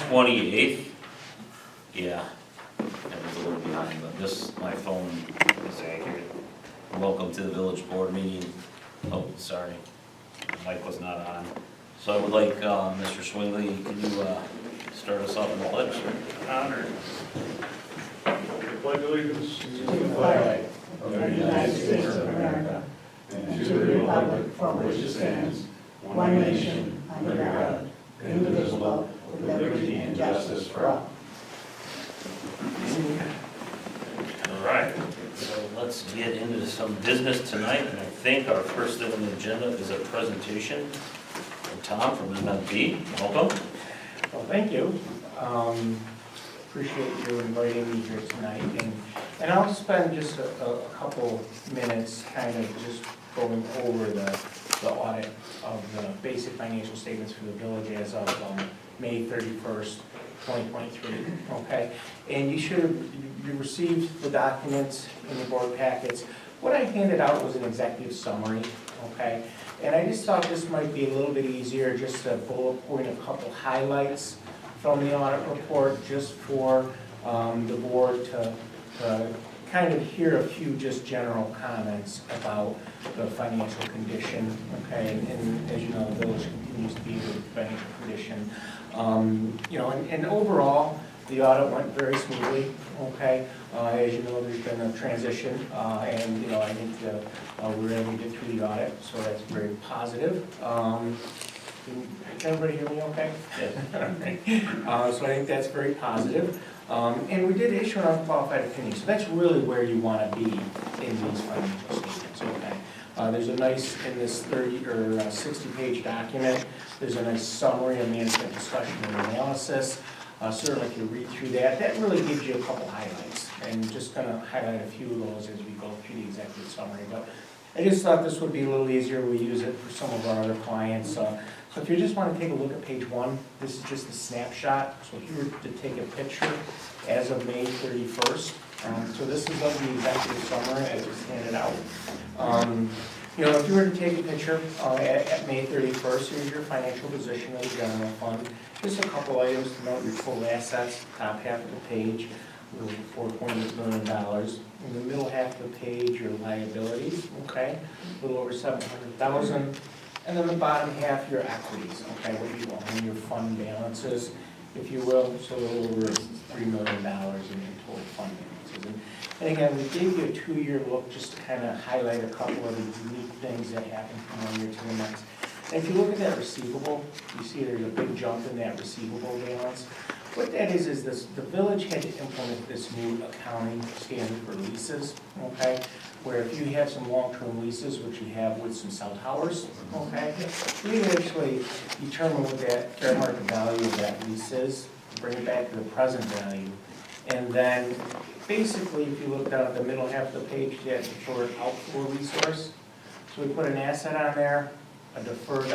28th. Yeah, I was a little behind, but my phone is accurate. Welcome to the village board meeting. Oh, sorry, the mic was not on. So I would like, Mr. Swingley, can you start us off in the pledge, sir? Honored. Pledge allegiance to the flag of the United States of America and to the republic for which it stands, one nation, under God, indivisible, with liberty and justice for all. All right, so let's get into some business tonight, and I think our first thing on the agenda is a presentation from Tom from MMP. Welcome. Well, thank you. Appreciate you inviting me here tonight. And I'll spend just a couple minutes kind of just going over the audit of the basic financial statements for the village as of May 31st, 2023, okay? And you received the documents in the board packets. What I handed out was an executive summary, okay? And I just thought this might be a little bit easier, just to bullet point a couple highlights from the audit report, just for the board to kind of hear a few just general comments about the financial condition, okay? And as you know, the village continues to be in good financial condition. You know, and overall, the audit went very smoothly, okay? As you know, there's been a transition, and you know, I think we were able to get through the audit, so that's very positive. Can everybody hear me okay? So I think that's very positive. And we did issue an unqualified opinion, so that's really where you want to be in these financial statements, okay? There's a nice, in this 30 or 60-page document, there's a nice summary of management discussion and analysis. Certainly if you read through that, that really gives you a couple highlights, and just going to highlight a few of those as we go through the executive summary. But I just thought this would be a little easier. We use it for some of our other clients. So if you just want to take a look at page 1, this is just a snapshot. So if you were to take a picture as of May 31st, so this is of the executive summary as it's handed out. You know, if you were to take a picture at May 31st, here's your financial position of the general fund. Just a couple items to note: your total assets, top half of the page, $4.8 million. In the middle half of the page, your liabilities, okay, a little over $700,000. And then the bottom half, your equities, okay, what you own, your fund balances, if you will, so a little over $3 million in your total fund balances. And again, we gave you a 2-year look just to kind of highlight a couple of the unique things that happen from one year to the next. And if you look at that receivable, you see there's a big jump in that receivable balance. What that is this: the village had to implement this new accounting standard for leases, okay? Where if you have some long-term leases, which you have with some cell towers, okay, we actually determine what that fair market value of that lease is, bring it back to the present value, and then basically, if you look down at the middle half of the page, that deferred outflow resource. So we put an asset on there, a deferred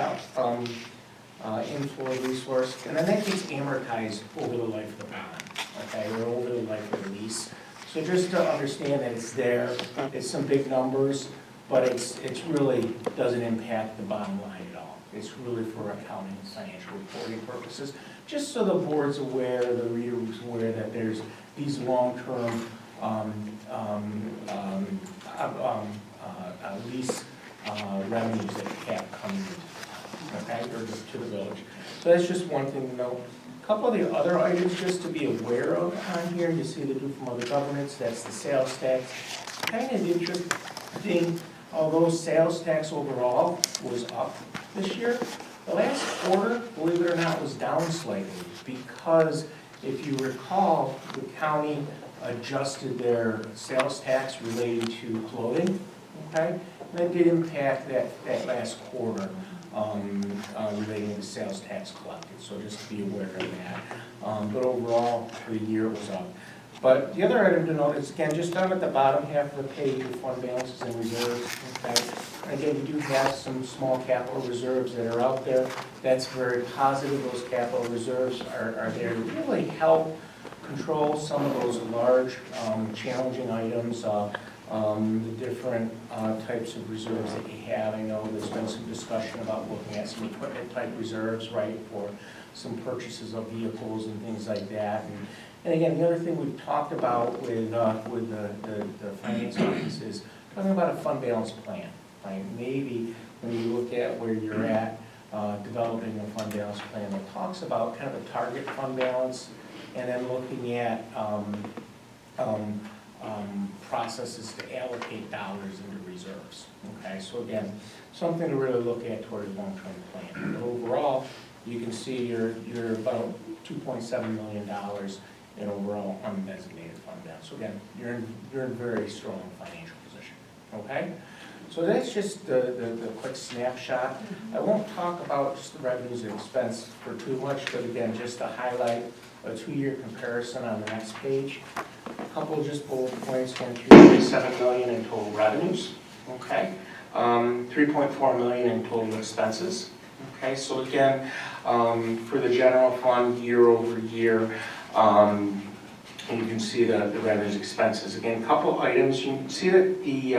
inflow resource, and then that gets amortized over the life of the bond, okay, or over the life of the lease. So just to understand that it's there, it's some big numbers, but it's really doesn't impact the bottom line at all. It's really for accounting and financial reporting purposes, just so the board's aware, the reader's aware that there's these long-term lease revenues that you have coming into, okay, or to the village. So that's just one thing to note. A couple of the other items just to be aware of on here, you see the due from other governments, that's the sales tax. Kind of interesting, although sales tax overall was up this year, the last quarter, believe it or not, was down slightly, because if you recall, the county adjusted their sales tax related to clothing, okay? And that did impact that last quarter relating to sales tax collected, so just to be aware of that. But overall, for the year, it was up. But the other item to note is, again, just down at the bottom half of the page, your fund balances and reserves, okay? And again, we do have some small capital reserves that are out there. That's very positive. Those capital reserves are there to really help control some of those large, challenging items the different types of reserves that you have. I know there's been some discussion about looking at some equipment type reserves, right, for some purchases of vehicles and things like that. And again, the other thing we've talked about with the finance office is talking about a fund balance plan, right? Maybe when you look at where you're at, developing a fund balance plan that talks about kind of a target fund balance, and then looking at processes to allocate dollars into reserves. Okay, so again, something to really look at towards a long-term plan. But overall, you can see you're about $2.7 million in overall undesignated fund balance. So again, you're in a very strong financial position. Okay, so that's just the quick snapshot. I won't talk about just the revenues and expense for too much, but again, just to highlight a 2-year comparison on the next page. A couple of just bullet points, again, $3.7 million in total revenues, okay? 3.4 million in total expenses, okay? So again, for the general fund, year over year, you can see the revenues, expenses. Again, a couple items, you can see that the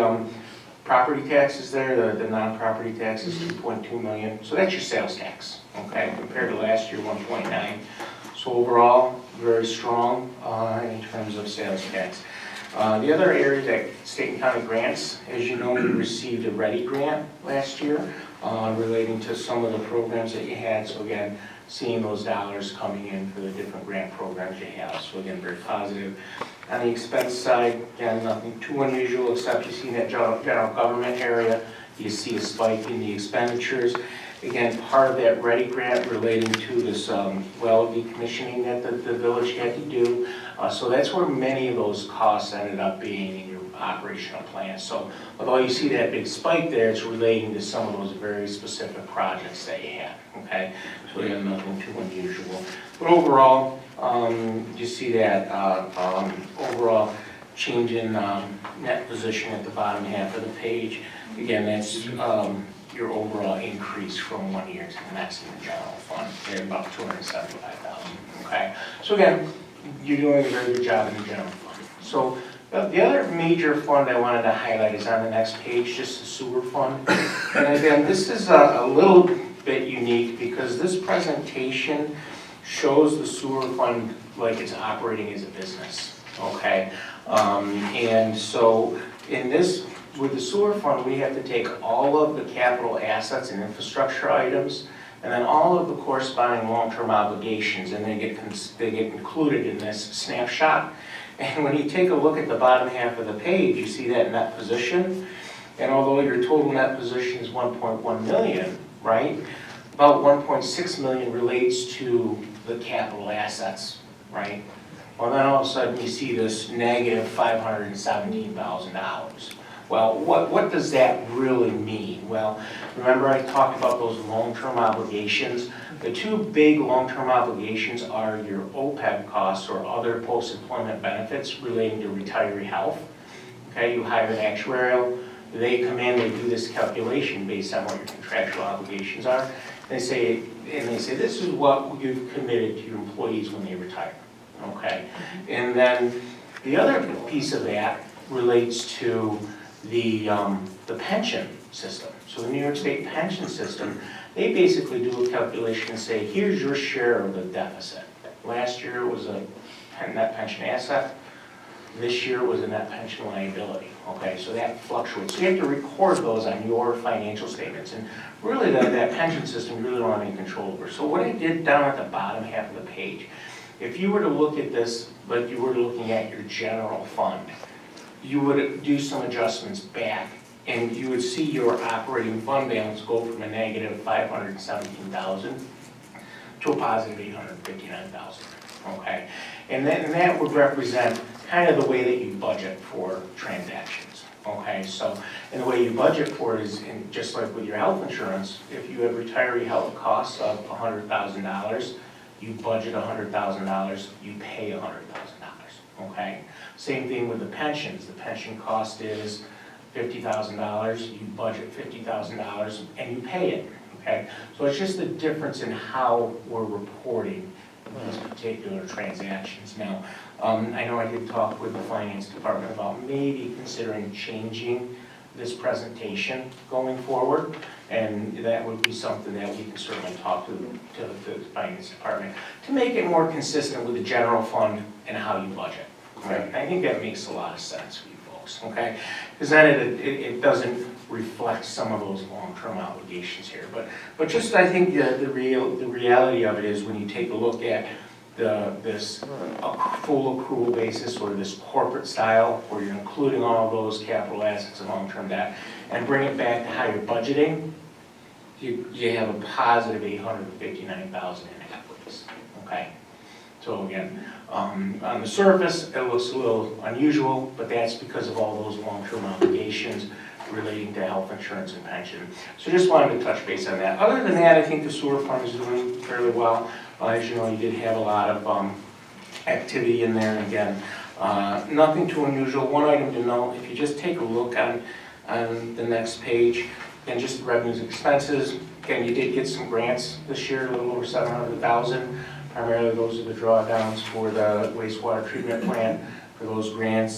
property taxes there, the non-property taxes, 2.2 million. So that's your sales tax, okay? Compared to last year, 1.9. So overall, very strong in terms of sales tax. The other areas that state and county grants, as you know, we received a READY grant last year relating to some of the programs that you had. So again, seeing those dollars coming in for the different grant programs you have. So again, very positive. On the expense side, again, nothing too unusual except you see in that general government area, you see a spike in the expenditures. Again, part of that READY grant relating to this well decommissioning that the village had to do. So that's where many of those costs ended up being in your operational plan. So although you see that big spike there, it's relating to some of those very specific projects that you had, okay? So again, nothing too unusual. But overall, you see that overall change in net position at the bottom half of the page. Again, that's your overall increase from one year to the next in the general fund. They're about $275,000, okay? So again, you're doing a very good job in the general fund. So the other major fund I wanted to highlight is on the next page, just the sewer fund. And again, this is a little bit unique because this presentation shows the sewer fund like it's operating as a business, okay? And so in this, with the sewer fund, we have to take all of the capital assets and infrastructure items, and then all of the corresponding long-term obligations, and they get included in this snapshot. And when you take a look at the bottom half of the page, you see that net position, and although your total net position is 1.1 million, right, about 1.6 million relates to the capital assets, right? Well, then all of a sudden you see this negative $517,000. Well, what does that really mean? Well, remember I talked about those long-term obligations. The two big long-term obligations are your OPEB costs, or other post-employment benefits relating to retiree health. Okay, you hire an actuarial, they come in, they do this calculation based on what your contractual obligations are. They say, this is what you've committed to your employees when they retire. Okay, and then the other piece of that relates to the pension system. So the New York State pension system, they basically do a calculation and say, here's your share of the deficit. Last year it was a net pension asset. This year it was a net pension liability. Okay, so that fluctuates. So you have to record those on your financial statements. And really that pension system you really don't have any control over. So what I did down at the bottom half of the page, if you were to look at this like you were looking at your general fund, you would do some adjustments back, and you would see your operating fund balance go from a negative 517,000 to a positive 859,000. Okay, and that would represent kind of the way that you budget for transactions. Okay, so and the way you budget for it is just like with your health insurance. If you have retiree health costs of $100,000, you budget $100,000, you pay $100,000. Okay. Same thing with the pensions. The pension cost is $50,000, you budget $50,000, and you pay it, okay? So it's just the difference in how we're reporting these particular transactions. Now, I know I did talk with the finance department about maybe considering changing this presentation going forward, and that would be something that we can certainly talk to the finance department to make it more consistent with the general fund and how you budget. Right? I think that makes a lot of sense for you folks, okay? Because then it doesn't reflect some of those long-term obligations here. But just, I think the reality of it is when you take a look at this full accrual basis, or this corporate style, where you're including all those capital assets and long-term debt, and bring it back to how you're budgeting, you have a positive $859,000 in equities, okay? So again, on the surface, it looks a little unusual, but that's because of all those long-term obligations relating to health insurance and pension. So just wanted to touch base on that. Other than that, I think the sewer fund is doing fairly well. As you know, you did have a lot of activity in there. And again, nothing too unusual. One item to note, if you just take a look on the next page, and just the revenues and expenses, again, you did get some grants this year, a little over $700,000. Primarily, those are the drawdowns for the wastewater treatment plant. For those grants,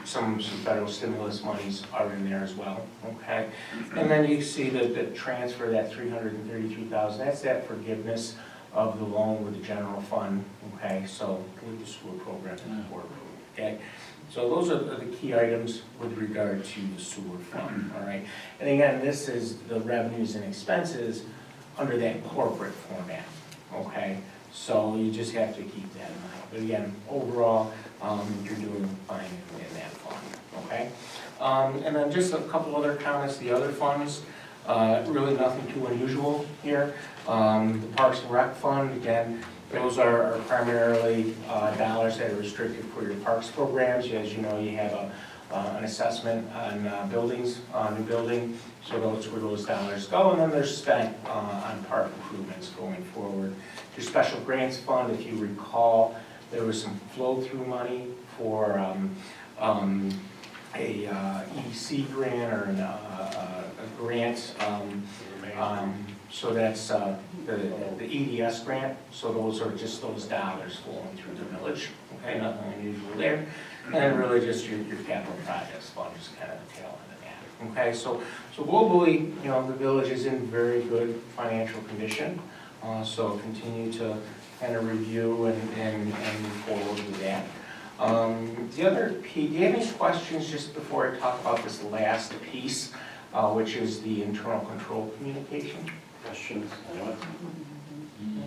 some federal stimulus monies are in there as well, okay? And then you see the transfer, that $333,000, that's that forgiveness of the loan with the general fund, okay? So with the sewer program and the board, okay? So those are the key items with regard to the sewer fund, all right? And again, this is the revenues and expenses under that corporate format, okay? So you just have to keep that in mind. But again, overall, you're doing fine in that fund, okay? And then just a couple other comments, the other funds, really nothing too unusual here. The Parks and Rec Fund, again, those are primarily dollars that are restricted for your parks programs. As you know, you have an assessment on buildings, new building, so that's where those dollars go, and then they're spent on park improvements going forward. Your Special Grants Fund, if you recall, there was some flow-through money for a EDC grant or a grant, so that's the EDS grant, so those are just those dollars flowing through the village, okay, nothing unusual there. And really just your capital projects fund is kind of the tail end of that, okay? So globally, you know, the village is in very good financial condition, so continue to kind of review and move forward with that. The other piece, do you have any questions just before I talk about this last piece, which is the internal control communication? Questions?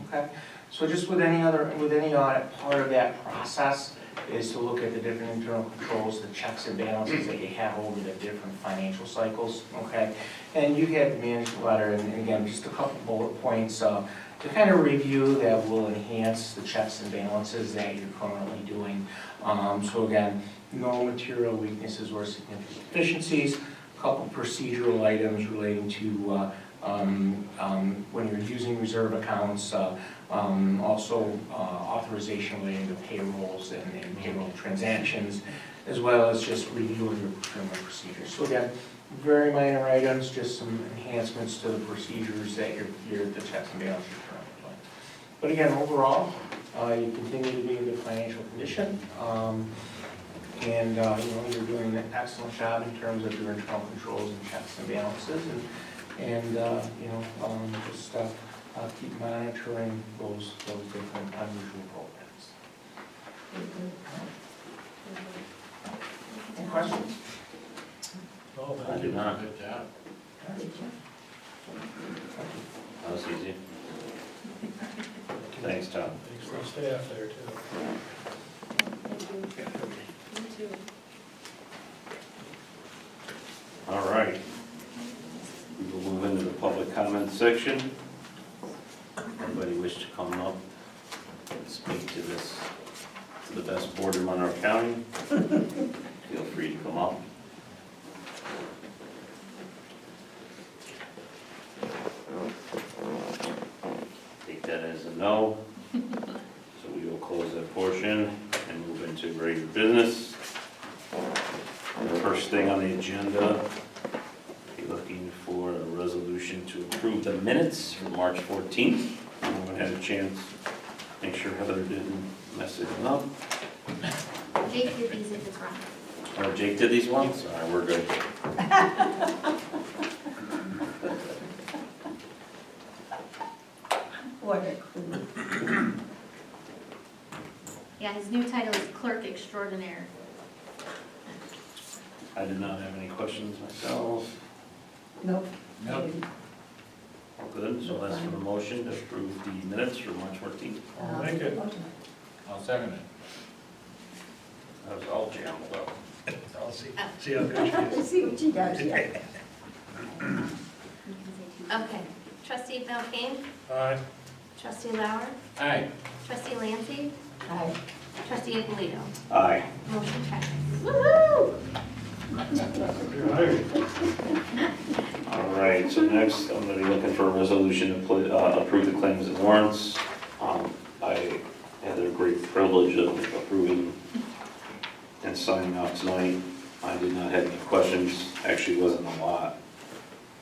Okay, so just with any audit, part of that process is to look at the different internal controls, the checks and balances that you have over the different financial cycles, okay? And you had the management letter, and again, just a couple bullet points to kind of review that will enhance the checks and balances that you're currently doing. So again, no material weaknesses or significant deficiencies, a couple procedural items relating to when you're using reserve accounts, also authorization relating to payrolls and payroll transactions, as well as just reviewing your procurement procedures. So again, very minor items, just some enhancements to the procedures that the checks and balances are currently doing. But again, overall, you continue to be in good financial condition. And you know, you're doing an excellent job in terms of your internal controls and checks and balances, and you know, just keep monitoring those different unusual programs. Any questions? Oh, I do not. Good job. That was easy. Thanks, Tom. Thanks for the staff there, too. All right. We will move into the public comment section. Anybody wish to come up and speak to this, to the best boardroom in our county? Feel free to come up. Take that as a no. So we will close that portion and move into regular business. The first thing on the agenda, be looking for a resolution to approve the minutes for March 14th. Anyone had a chance Make sure Heather didn't mess it up. Jake did these if it's wrong. Oh, Jake did these ones? All right, we're good. What a clue. Yeah, his new title is clerk extraordinaire. I did not have any questions myself. Nope. Nope. All good, so that's for the motion to approve the minutes for March 14th. I'll make it. I'll second it. That was all jammed up. I'll see how good she Let's is. see what she does, yeah. You can say two. Okay, trustee Belkane, Aye. trustee Lauer, Aye. trustee Lancy, Aye. trustee Ippolito. Aye. Motion passes. Woo-hoo! You're hired. All right, so next, I'm gonna be looking for a resolution to approve the claims and warrants. I had the great privilege of approving and signing out tonight. I did not have any questions, actually wasn't a lot.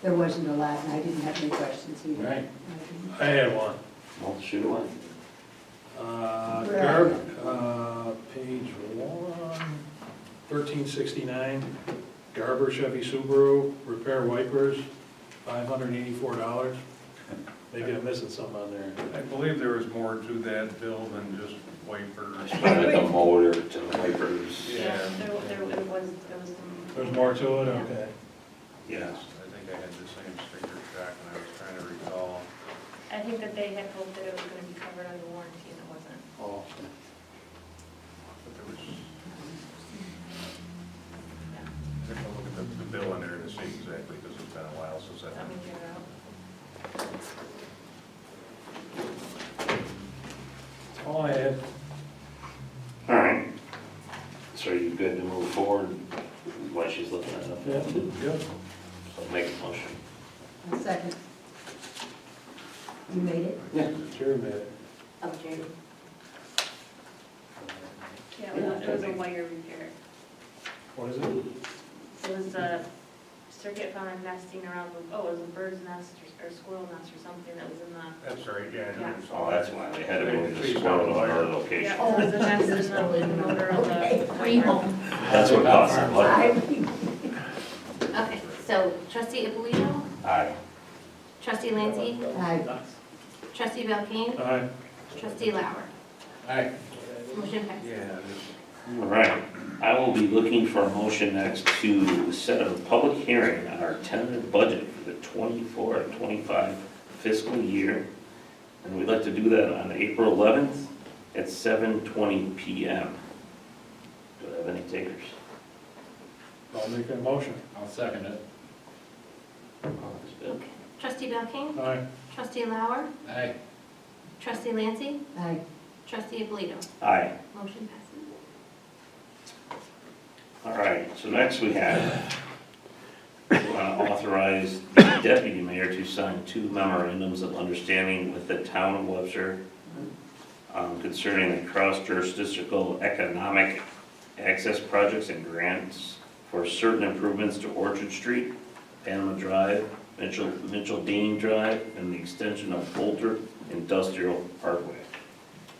There wasn't a lot, and I didn't have any questions either. Right. I I had one. Well, shoot away. Page 1369, Garber Chevy Subaru, repair wipers, $584. Maybe I'm missing something on there. I believe there was more to that bill than just wipers. Like the motor to the wipers. Yeah. There was some. There's more to it, okay. Yeah. I think I had the same sticker shock and I was trying to recall. I think that they had hoped that it was gonna be covered under warranty and it wasn't. Oh. But there was, I have to look at the bill in there to see exactly because it's been a while since I. Let me get it out. That's all I had. All right. So are you good to move forward while she's looking at it? Yeah, good. So make a motion. A second. You made it? Yeah. Jerry made it. Okay. Yeah, it was a wire repair. What is it? It was a circuit found nesting around, it was a bird's nest or squirrel nest or something that was in the. That's right, yeah. I Yeah. noticed. Oh, that's why they had to move the squirrel to another location. Yeah, it was a nest in the motor of Okay. the rehome. That's what cost it, what? Okay, so trustee Ippolito, Aye. trustee Lancy, Aye. trustee Belkane, Aye. trustee Lauer. Aye. Motion passes. Yeah, it is. All right. I will be looking for a motion next to set a public hearing on our tentative budget for the 24-25 fiscal year. And we'd like to do that on April 11th at 7:20 PM. Do I have any takers? I'll make that motion. I'll second it. Okay. Trustee Belkane, Aye. trustee Lauer, Aye. trustee Lancy, Aye. trustee Ippolito. Aye. Motion passes. All right, so next we have, we want to authorize the deputy mayor to sign 2 memorandums of understanding with the town of Webster concerning the cross-jurisdictional economic access projects and grants for certain improvements to Orchard Street, Panama Drive, Mitchell Dean Drive, and the extension of Bolter Industrial Parkway.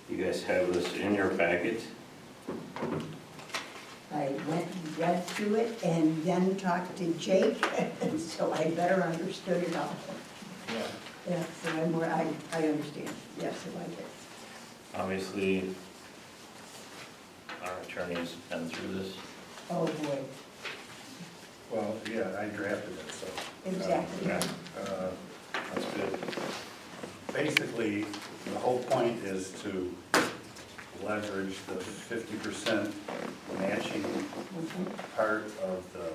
You guys have this in your packet. I went and read through it and then talked to Jake, so I better understood it all. Yeah. Yeah, so I understand. Yes, I like it. Obviously, our attorney's been through this. Oh, boy. Well, yeah, I drafted it, so. Exactly. Uh, That's good. Basically, the whole point is to leverage the 50% matching part of the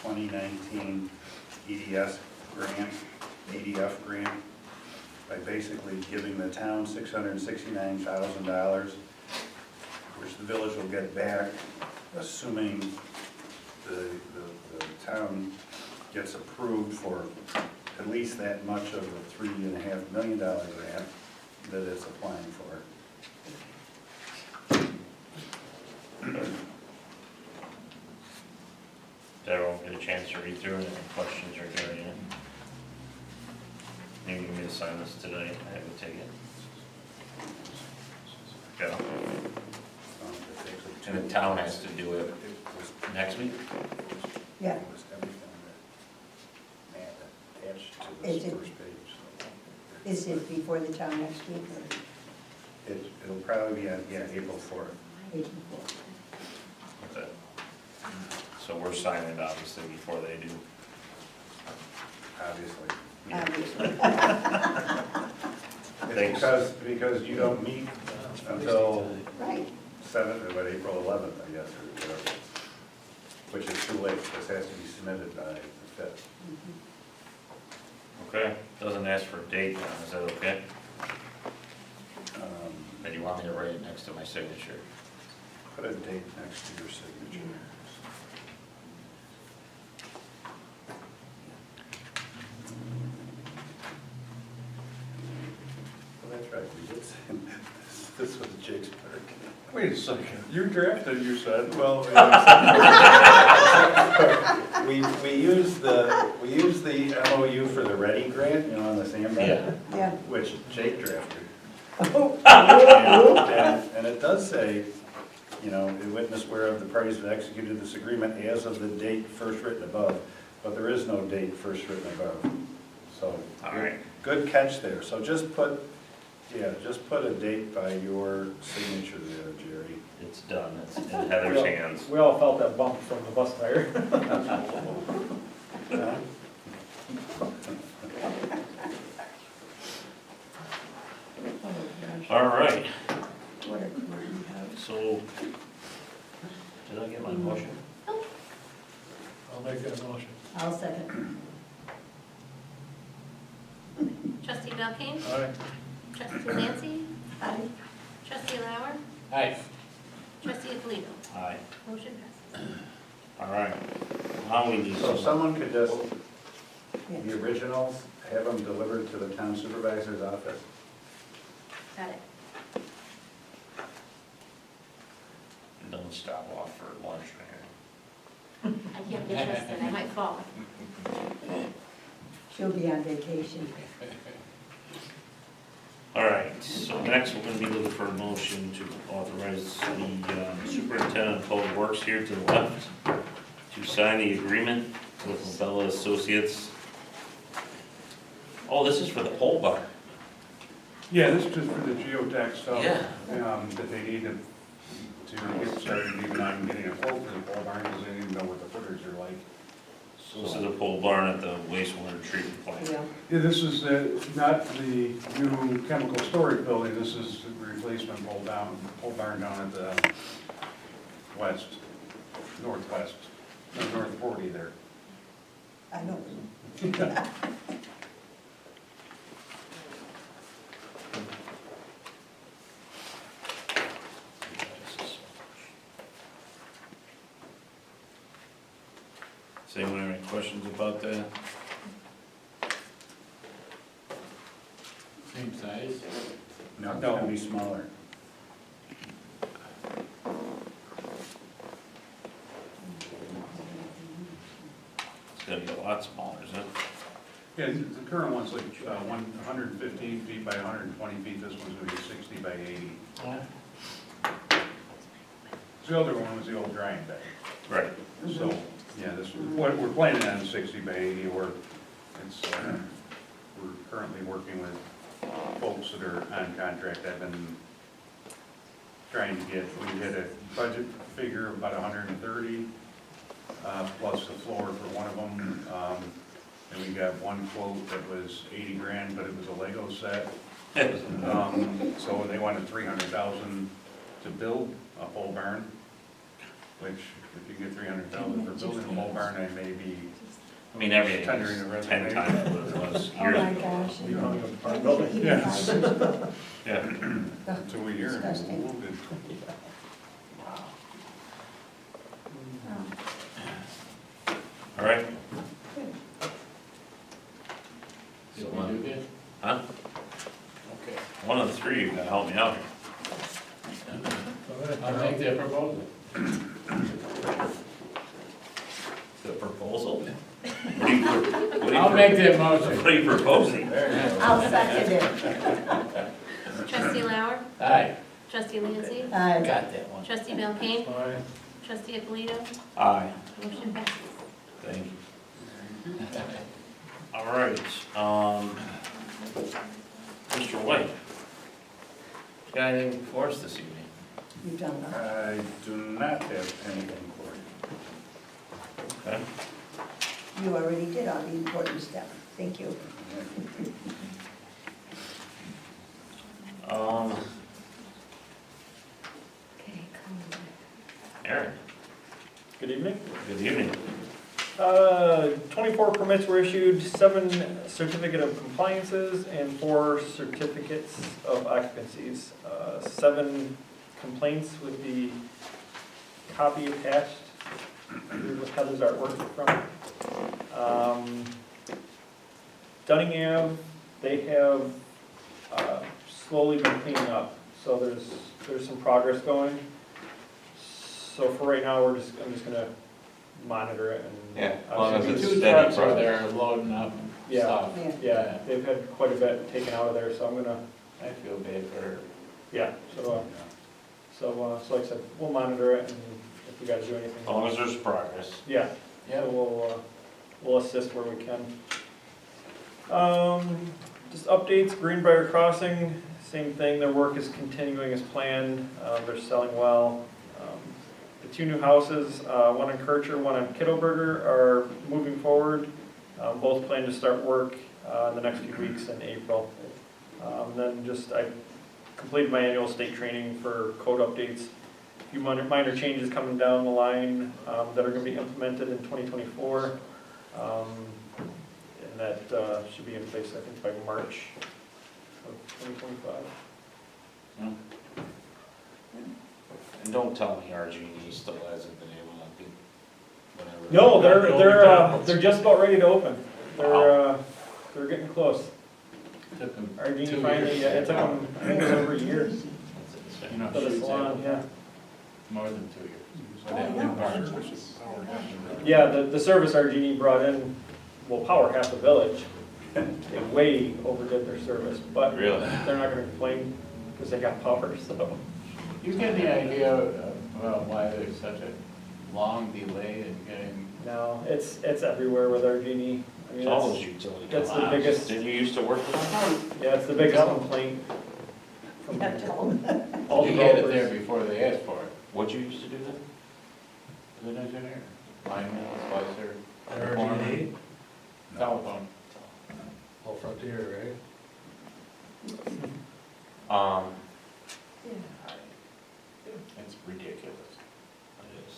2019 ADF grant, by basically giving the town $669,000, which the village will get back, assuming the town gets approved for at least that much of the $3.5 million grant that it's applying for. Did everyone get a chance to read through it? Any questions or carrying it? You need me to sign this today? I would take it. Yeah, It's actually and the town has to do it next week? Yeah, It was everything that Matt attached to Is this it- first page. So is it before the town next week or It'll probably be on, yeah, April 4th. 84? Okay. So we're signing it obviously before they do. Obviously. Obviously. It's because you don't meet until Right. 7th, or what, April 11th, I guess, or whatever. Which is too late, this has to be submitted by the 5th. Mhm. Okay, doesn't ask for a date, now, is that okay? Um, Or do you want me to write it next to my signature? Put a date next to your signature. Well, that's right, we did say, this was Jake's part. Wait a second, you drafted, you said. Well, we used the MOU for the Ready grant, you know, on the sandbar. Yeah. Yeah. Which Jake drafted. Oh, And it does say, you know, in witness whereof the parties have executed this agreement as of the date first written above, but there is no date first written above. So, All right. good catch there. So just put a date by your signature there, Jerry. It's done, it's in Heather's hands. We all felt that bump from the bus tire. Huh? All right, what a career you have. so, did I get my motion? I'll make that motion. I'll second. Trustee Belkane? All right. Trustee Lancy? Aye. Trustee Lauer? Aye. Trustee Alito? Aye. Motion passes. All right, now we need So if some, someone could just, Yeah. the originals, have them delivered to the town supervisor's office. Got it. don't stop off for lunch, man. I can't get Tristan, I might fall. She'll be on vacation. All right, so next we're gonna be looking for a motion to authorize the superintendent of public works here to the left to sign the agreement with Lobella Associates. Oh, this is for the pole barn. Yeah, this is just for the geotech stuff. Yeah. That they need to get started even on getting a quote for the pole barn, because they didn't know what the footers are like. So this is a pole barn at the wastewater treatment plant. Yeah. Yeah, this is not the new chemical storage building, this is the replacement pole barn down at the northwest, north 40 there. I know. Does anyone have any questions about that? Same size? No, it's gonna be smaller. It's gonna be a lot smaller, isn't it? Yeah, the current one's like 115 feet by 120 feet, this one's gonna be 60 by 80. The other one was the old drying bed. Right. So, yeah, this, what we're planning on 60 by 80, or it's, we're currently working with folks that are on contract. I've been trying to get, we had a budget figure of about 130, plus the floor for one of them. And we got one quote that was 80 grand, but it was a Lego set. So they wanted 300,000 to build a pole barn, which if you get 300,000 for building a pole barn, I may be I mean, everything tendering is a 10 resignation. times what it was Oh years my ago. gosh. You hung up the Even building. 5 Yes. years ago. Yeah, Until we hear it, Disgusting. we'll move it. Oh, all right. good. So, uh, Huh? Okay. One of the three, you gotta help me out here. I'll make that proposal. The proposal? What are you, what I'll are make you, that motion. what are you proposing? I'll second it. Trustee Lauer? Aye. Trustee Lancy? Aye. Got that one. Trustee Belkane? Aye. Trustee Alito? Aye. Motion passes. Thank you. All right, Mr. White, you got anything for us this evening? You've done that. I do not have anything for you. Okay. You already did all the important stuff. Thank you. Aaron, Good evening. good evening. 24 permits were issued, 7 certificate of compliances, and 4 certificates of occupancies. 7 complaints with the copy attached with Heather's artwork from. Dunning Ave, they have slowly been cleaning up, so there's some progress going. So for right now, I'm just gonna monitor it and. Yeah, as long as it's obviously- steady Two trucks are progress. there loading up Yeah. stuff. Yeah. Yeah, they've had quite a bit taken out of there, so I'm gonna, I feel bad for her. yeah, so like I said, we'll monitor it and if we gotta do anything. As long as there's progress. Yeah, Yeah. so we'll assist where we can. Just updates, Greenbrier Crossing, same thing, their work is continuing as planned, they're selling well. The 2 new houses, one in Kircher, one in Kittleberger, are moving forward. Both plan to start work in the next few weeks in April. Then I completed my annual state training for code updates. A few minor changes coming down the line that are going to be implemented in 2024. And that should be in place, I think, by March of 2025. And don't tell me RG&E still hasn't been able to get whatever. No, they're just about ready to open. They're getting close. Took them Our genie 2 finally, years. yeah, it took them, I think it was over a year You know, for the shoots salon, out yeah. more than 2 years. Oh, yeah. Yeah, the service our genie brought in will power half the village. They way overdid their service, but Really? they're not gonna complain because they got power, so. You get the idea of why there's such a long delay in getting, No, it's everywhere with our genie. I mean, All those it's, utility that's the companies. biggest- Didn't you used to work with them? yeah, it's the biggest complaint from Yeah, tell them. all you get it developers. there before they ask for it. What'd you used to do then? Good engineer, lineman, splicer, At RG&E? telephone. Oh, Frontier, Um, It's ridiculous. it is.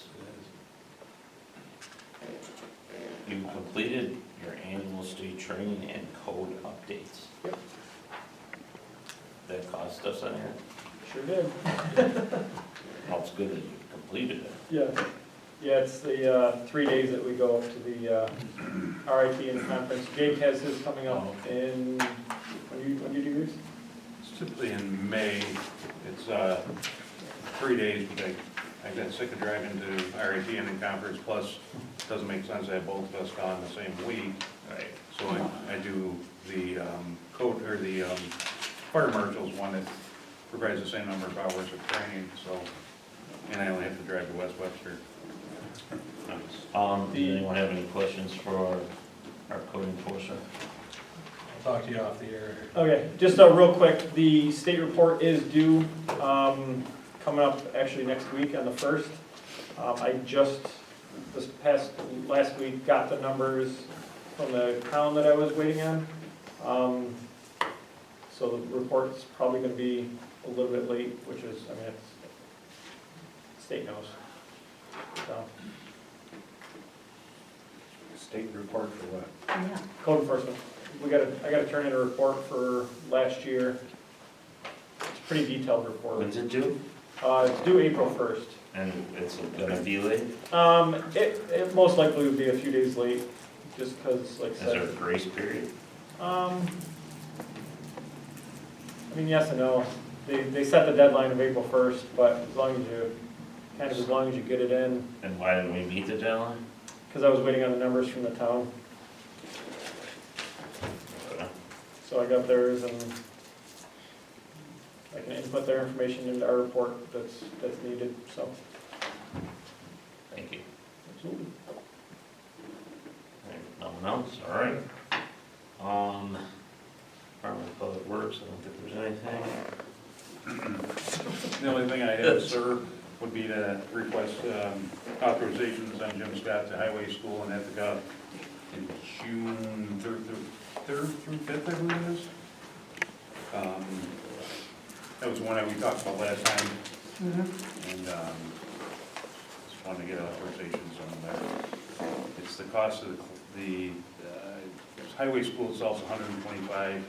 You completed your annual state training and code updates. Yep. That cost us anything? Sure did. Well, it's good that you completed it. Yeah, it's the 3 days that we go up to the RIT and conference. Jake has his coming up in, when do you do yours? It's typically in May. It's 3 days, but I got sick of driving to RIT and conference, plus it doesn't make sense to have both of us gone the same week. Right. So I do the code, or the fire marshal's one that provides the same number of hours of training, so, and I only have to drive to West Webster. Does anyone have any questions for our code enforcer? I'll talk to you off the air. Okay, just real quick, the state report is due, coming up actually next week on the 1st. I just, last week, got the numbers from the town that I was waiting on. So the report's probably gonna be a little bit late, which is, I mean, state knows. So, State report for what? Yeah. code enforcement, I gotta turn in a report for last year. It's a pretty detailed report. When's it due? It's due April 1st. And it's gonna be late? It most likely would be a few days late, just because, like I Is there a said. grace period? I mean, yes and no. They set the deadline of April 1st, but as long as you get it in, And why didn't we meet the deadline? because I was waiting on the numbers from the town. So I got theirs and I can can put their information into our report that's needed, so. Thank you. Absolutely. Nothing else, all right. Department of Public Works, I don't think there's anything. The only thing I have, sir, would be to request authorizations on Jim Scott to highway school, and that to go in June 3rd through 5th, I believe it is. That was one that we talked about last time, and just wanted to get authorizations on that. It's the cost of the highway school itself is $125.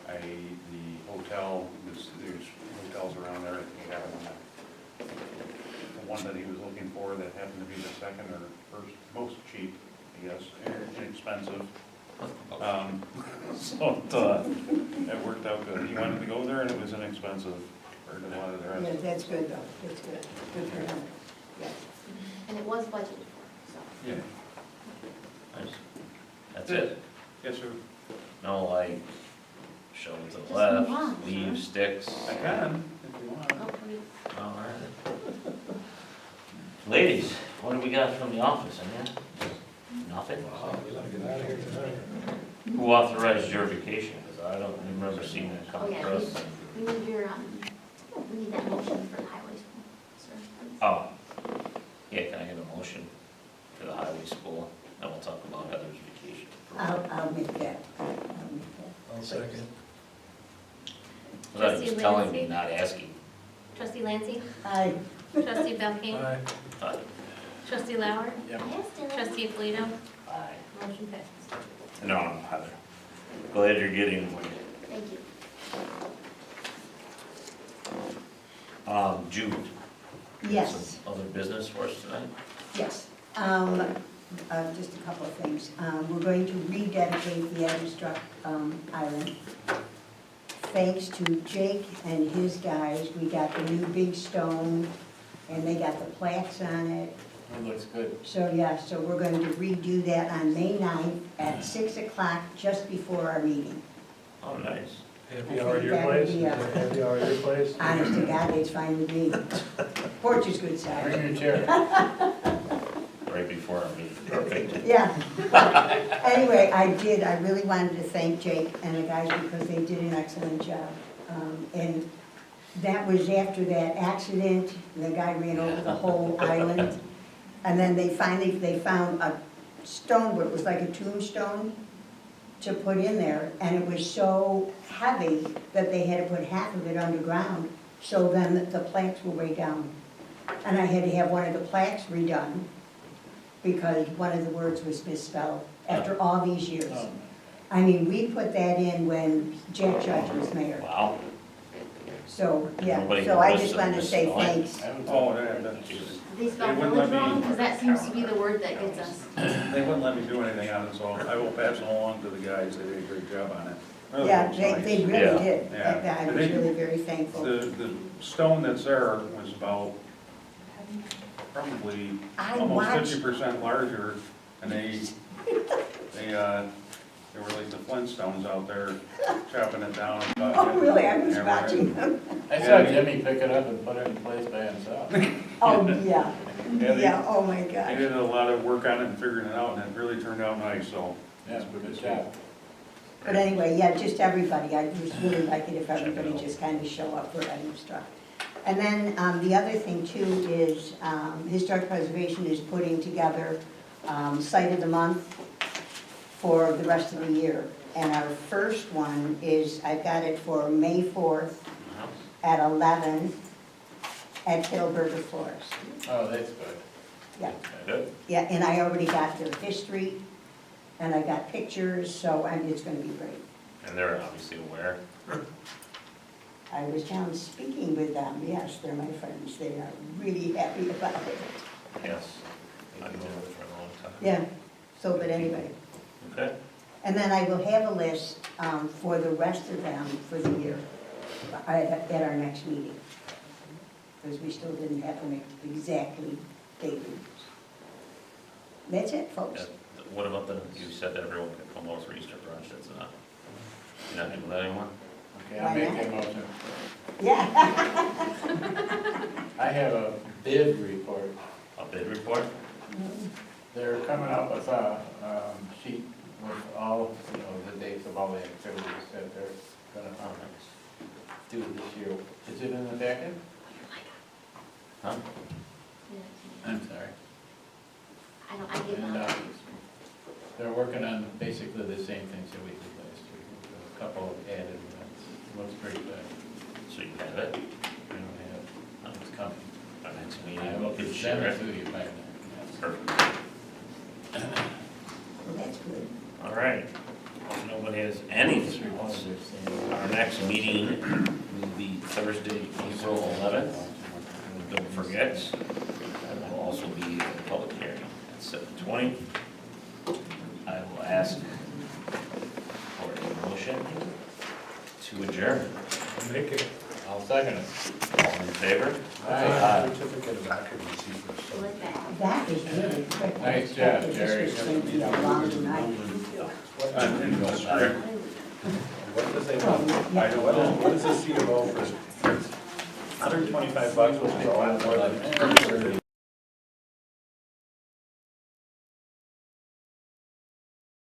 The hotel, there's hotels around there, we have one. The one that he was looking for that happened to be the second or first most cheap, I guess, inexpensive. So it worked out good. He wanted to go there and it was inexpensive compared to a lot of the Yeah, rest. that's good though, that's good, good for him, yes. And it was budgeted for, so. Yeah. Nice. That's it. Yes, sir. No, like, shovel to the Just left, move on, leaves, sticks. I can, if you want. Hopefully. All right. Ladies, what do we got from the office, in Nothing? Wow, we gotta get out of here tonight. Who authorized your vacation? Because I don't remember seeing that come Oh, yeah, across. we need your, we need that motion for the highway school, sir. please. Oh, yeah, can I get a motion for the highway school? And we'll talk about Heather's vacation. I'll make that, I'll make that. I'll second. Was I Trustee just telling me, Lancy? not asking? Trustee Lancy? Aye. Trustee Belkane? Aye. Trustee Lauer? Yep. Trustee Polito? Aye. Motion passes. No, Heather. Glad you're getting away. Thank you. Jude. Yes. Some other business for us tonight? Yes, just a couple of things. We're going to rededicate the Edinstruck Island. Thanks to Jake and his guys, we got the new big stone, and they got the plaques on it. It looks good. So, yeah, so we're going to redo that on May 9th at 6 o'clock, just before our meeting. Oh, nice. Happy hour at your place? Happy hour at your place? Honest to God, it's fine with me. Porch is good size. Bring your chair. Right before our meeting. Perfect. Yeah. Anyway, I really wanted to thank Jake and the guys because they did an excellent job. And that was after that accident, the guy ran over the whole island. And then they found a stone, but it was like a tombstone to put in there. And it was so heavy that they had to put half of it underground. So then the plaques were way down. And I had to have one of the plaques redone because one of the words was misspelled after all these years. I mean, we put that in when Jack Judge was mayor. Wow. So, yeah, Nobody so I noticed just the wanted to say misspelling? thanks. Oh, that's, They spelled They wouldn't village let me- wrong, because that seems to be the word that gets us. they wouldn't let me do anything on it, so I will pass it along to the guys. They did a great job on it. Really Yeah, looks they nice. really Yeah. did. Yeah. I was really very thankful. The stone that's there was about probably I almost watched, 50% larger, and they were like the Flintstones out there chopping it down. And cutting oh, it. really, I was Yeah, watching them. I saw Jimmy pick it up and put it in place by himself. Oh, yeah, Yeah, they- yeah, oh my They gosh. did a lot of work on it and figuring it out, and it really turned out nice, so. Yeah, good job. But anyway, yeah, just everybody, I just really like it if everybody just kind of show up for Edinstruck. And then the other thing too is Historic Preservation is putting together Site of the Month for the rest of the year. And our first one is, I've got it for May 4th at 11 at Kittleberger Forest. Oh, that's good. Yeah. Good. Yeah, and I already got their history, and I got pictures, so it's gonna be great. And they're obviously aware. I was down speaking with them, yes, they're my friends, they are really happy about it. Yes. I've known them for a long time. Yeah, so, but anyway. Okay. And then I will have a list for the rest of them for the year at our next meeting. Because we still didn't have them exactly dated. That's it, folks. What about you said that everyone can come over for Easter brunch, that's not, you're not doing that anymore? Okay, I'll make that motion. Yeah. I have a bid report. A bid report? They're coming up with a sheet with all, the dates of all the activities that they're gonna do this year. Is it in the packet? Huh? I'm sorry. I give And them. they're working on basically the same things that we did last year. A couple of added events. Looks pretty good. So you have it? We don't have, it's coming. Our next I meeting, will we can send share it it. to you by then. Perfect. Well, that's good. All right. If nobody has anything else, our next meeting will be Thursday, April 11th. And don't forget, that will also be a public hearing at 7:20. I will ask for a motion to adjourn. Make it. I'll second it. All in favor? Aye. Certificate of occupancy for It was bad. That is really quick. Nice job, Jerry. This was going to be a long night. What does they Well, yeah. what is the C of O for? $125, which is a lot more than